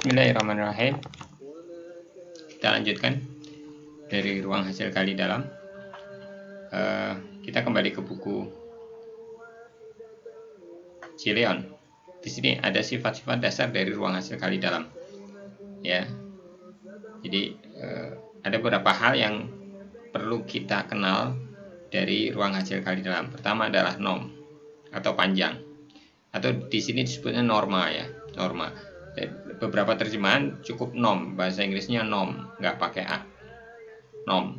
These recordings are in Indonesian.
Bismillahirrahmanirrahim. Kita lanjutkan dari ruang hasil kali dalam. Kita kembali ke buku Cileon. Di sini ada sifat-sifat dasar dari ruang hasil kali dalam. Ya. Jadi ada beberapa hal yang perlu kita kenal dari ruang hasil kali dalam. Pertama adalah norm atau panjang, atau di sini disebutnya norma ya, norma. Beberapa terjemahan cukup norm, bahasa Inggrisnya norm, nggak pakai a. Norm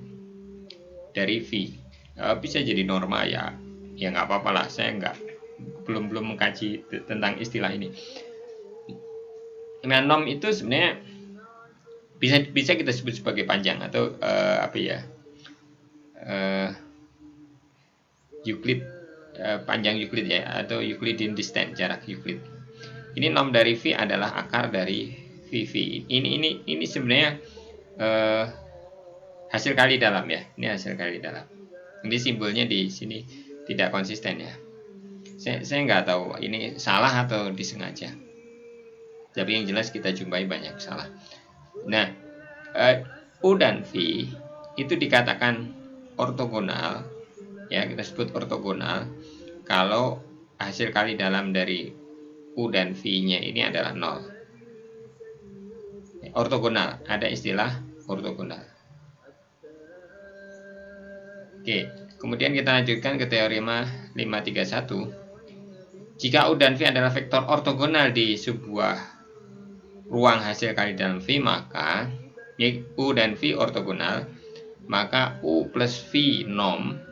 dari V, bisa jadi norma ya nggak apa-apa lah. Saya belum mengkaji tentang istilah ini. Nah, norm itu sebenarnya bisa kita sebut sebagai panjang atau Euclid, panjang Euclid ya, atau Euclidean distance, jarak Euclid. Ini norm dari V adalah akar dari VV. Ini sebenarnya hasil kali dalam ya. Ini hasil kali dalam. Ini simbolnya di sini tidak konsisten ya. Saya nggak tahu ini salah atau disengaja. Tapi yang jelas kita jumpai banyak salah. Nah, U dan V itu dikatakan ortogonal ya, kita sebut ortogonal kalau hasil kali dalam dari U dan V-nya ini adalah 0. Ortogonal, ada istilah ortogonal. Oke, kemudian kita lanjutkan ke teorema 531. Jika U dan V adalah vektor ortogonal di sebuah ruang hasil kali dalam V, maka U dan V ortogonal, maka U plus V norm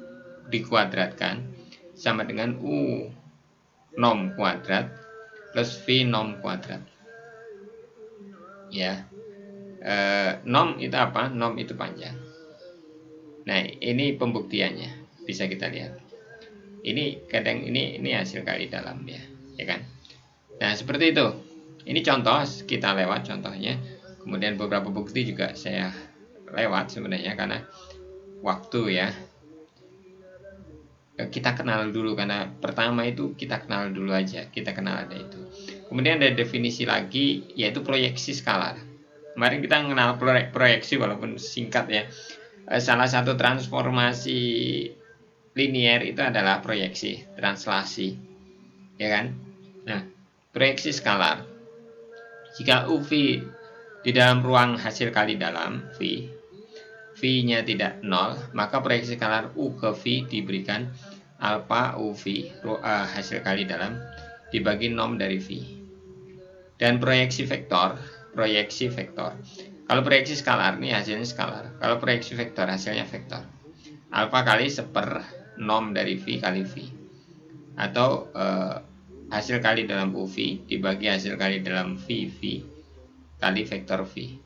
dikuadratkan sama dengan U norm kuadrat plus V norm kuadrat. Ya, norm itu apa? Norm itu panjang. Nah, ini pembuktiannya, bisa kita lihat. Ini kadang ini hasil kali dalam ya kan? Nah, seperti itu. Ini contoh, kita lewat contohnya. Kemudian beberapa bukti juga saya lewat sebenarnya karena waktu ya. Kita kenal dulu, karena pertama itu kita kenal dulu aja, kita kenal ada itu. Kemudian ada definisi lagi, yaitu proyeksi skalar. Kemarin kita mengenal proyeksi walaupun singkat ya. Salah satu transformasi linier itu adalah proyeksi, translasi, ya kan? Nah, proyeksi skalar. Jika UV di dalam ruang hasil kali dalam V-nya tidak 0, maka proyeksi skalar U ke V diberikan alpha UV hasil kali dalam dibagi norm dari V. Dan proyeksi vektor. Kalau proyeksi skalar ini hasilnya skalar. Kalau proyeksi vektor hasilnya vektor. Alpha kali seper norm dari V kali V. Atau hasil kali dalam UV dibagi hasil kali dalam VV kali vektor V.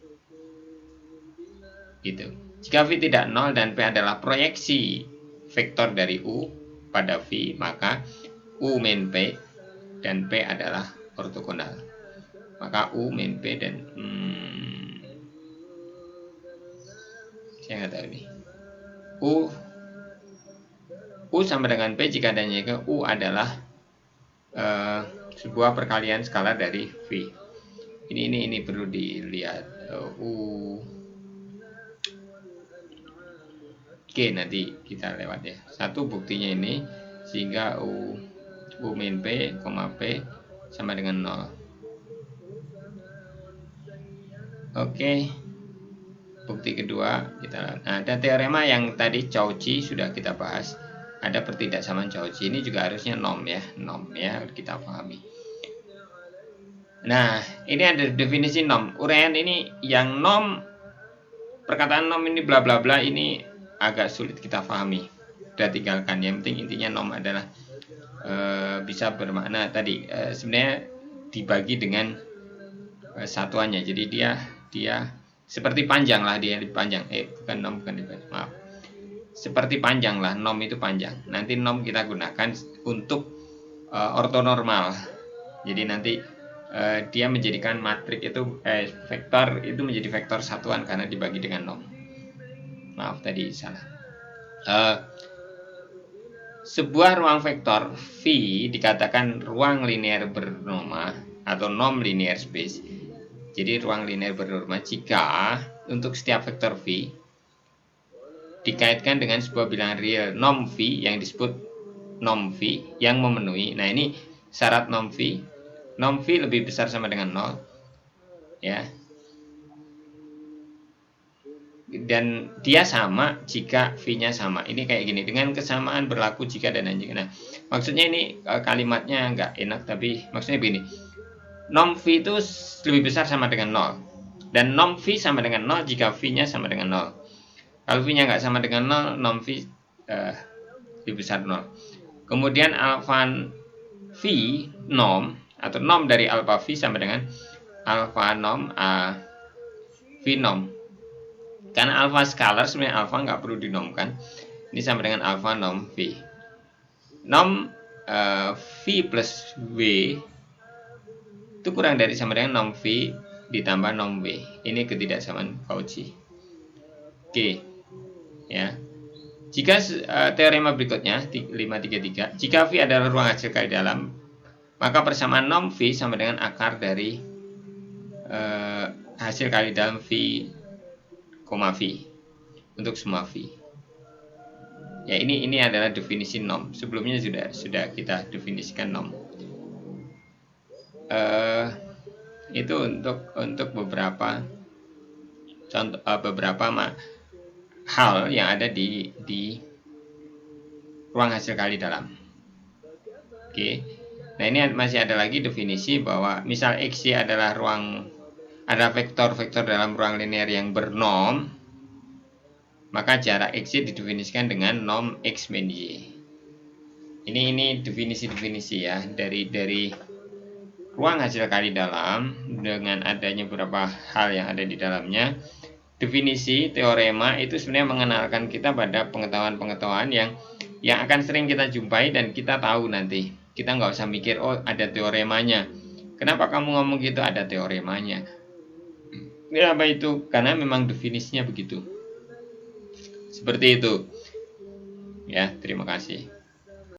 Gitu. Jika V tidak 0 dan P adalah proyeksi vektor dari U pada V, maka U min P dan P adalah ortogonal. Maka U min P dan saya nggak tahu ini. U sama dengan P jika adanya ke U adalah sebuah perkalian skalar dari V. Ini perlu dilihat. Oke, nanti kita lewat ya. Satu buktinya ini, sehingga U min P, P sama dengan 0. Oke. Bukti kedua kita. Nah, ada teorema yang tadi Cauchy sudah kita bahas. Ada pertidaksamaan Cauchy. Ini juga harusnya norm ya, kita pahami. Nah, ini ada definisi norm. Uraian ini yang norm, perkataan norm ini bla bla bla ini agak sulit kita pahami. Udah tinggalkan. Yang penting intinya norm adalah bisa bermakna tadi sebenarnya dibagi dengan satuannya. Jadi dia seperti panjang lah, dia panjang. Bukan norm, bukan dibagi. Maaf. Seperti panjang lah, norm itu panjang. Nanti norm kita gunakan untuk ortonormal. Jadi nanti dia menjadikan matrik itu vektor itu menjadi vektor satuan karena dibagi dengan norm. Maaf tadi salah. Sebuah ruang vektor V dikatakan ruang linear bernorma atau norm linear space Jadi ruang linear bernorma jika untuk setiap vektor V dikaitkan dengan sebuah bilangan real norm V yang disebut norm V yang memenuhi. Nah, ini syarat norm V. Norm V lebih besar sama dengan 0 ya. Dan dia sama jika V-nya sama. Ini kayak gini, dengan kesamaan berlaku jika dan anjing. Nah, maksudnya ini kalimatnya nggak enak, tapi maksudnya begini. Norm V itu lebih besar sama dengan 0. Dan norm V sama dengan 0 jika V-nya sama dengan 0. Kalau V-nya nggak sama dengan 0, norm V lebih besar 0. Kemudian alfa V norm atau norm dari alfa V sama dengan alfa norm V norm. Karena alfa skalar, sebenarnya alfa nggak perlu dinomkan. Ini sama dengan alfa norm V. Norm V plus W itu kurang dari sama dengan norm V ditambah norm W. Ini ketidaksamaan Cauchy. Oke. Ya. Jika teorema berikutnya 533, jika V adalah ruang hasil kali dalam, maka persamaan norm V sama dengan akar dari hasil kali dalam V, V untuk semua V. Ya, ini adalah definisi norm. Sebelumnya sudah kita definisikan norm. Itu untuk beberapa contoh, hal yang ada di ruang hasil kali dalam. Oke. Nah, ini masih ada lagi definisi bahwa misal X, Y adalah vektor-vektor dalam ruang linear yang bernorm, maka jarak X, Y didefinisikan dengan norm X min Y. Ini definisi-definisi ya dari ruang hasil kali dalam dengan adanya beberapa hal yang ada di dalamnya. Definisi teorema itu sebenarnya mengenalkan kita pada pengetahuan-pengetahuan yang akan sering kita jumpai dan kita tahu nanti. Kita nggak usah mikir, oh ada teoremanya. Kenapa kamu ngomong gitu, ada teoremanya? Ya, apa itu? Karena memang definisinya begitu. Seperti itu. Ya, terima kasih.